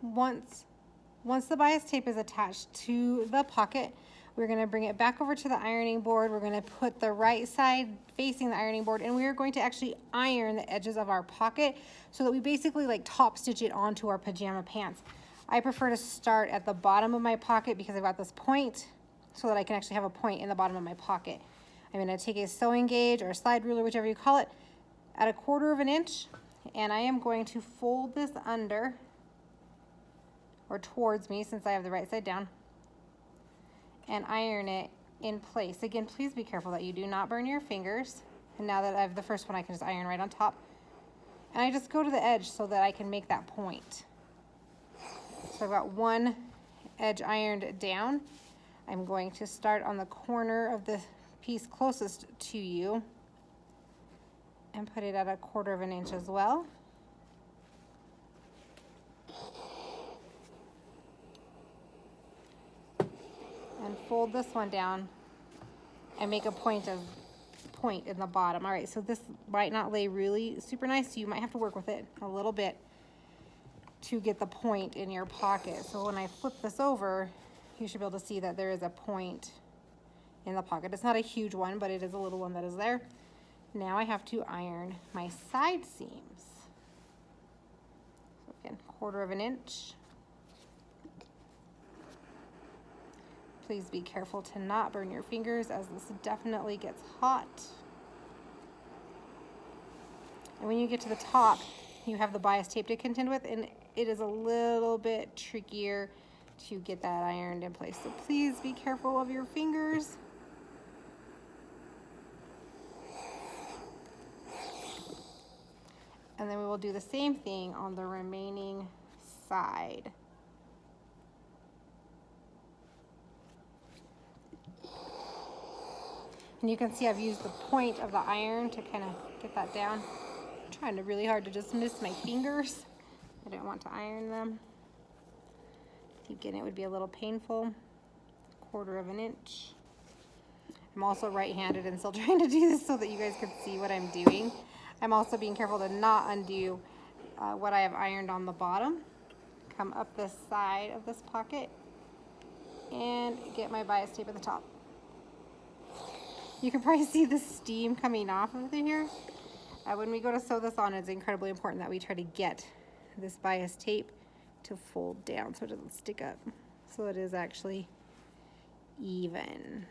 once the bias tape is attached to the pocket, we're going to bring it back over to the ironing board. We're going to put the right side facing the ironing board, and we are going to actually iron the edges of our pocket so that we basically like top stitch it onto our pajama pants. I prefer to start at the bottom of my pocket because I've got this point so that I can actually have a point in the bottom of my pocket. I'm going to take a sewing gauge or a slide ruler, whichever you call it, at 1/4 inch, and I am going to fold this under or towards me since I have the right side down, and iron it in place. Again, please be careful that you do not burn your fingers. And now that I have the first one, I can just iron right on top. And I just go to the edge so that I can make that point. So I've got one edge ironed down. I'm going to start on the corner of the piece closest to you and put it at 1/4 inch as well. And fold this one down and make a point in the bottom. All right, so this might not lay really super nice, so you might have to work with it a little bit to get the point in your pocket. So when I flip this over, you should be able to see that there is a point in the pocket. It's not a huge one, but it is a little one that is there. Now I have to iron my side seams. So again, 1/4 inch. Please be careful to not burn your fingers as this definitely gets hot. And when you get to the top, you have the bias tape to contend with, and it is a little bit trickier to get that ironed in place. So please be careful of your fingers. And then we will do the same thing on the remaining side. And you can see I've used the point of the iron to kind of get that down. I'm trying really hard to just miss my fingers. I don't want to iron them. Again, it would be a little painful. 1/4 inch. I'm also right-handed and still trying to do this so that you guys can see what I'm doing. I'm also being careful to not undo what I have ironed on the bottom. Come up this side of this pocket and get my bias tape at the top. You can probably see the steam coming off of here. When we go to sew this on, it's incredibly important that we try to get this bias tape to fold down so it doesn't stick up, so it is actually even.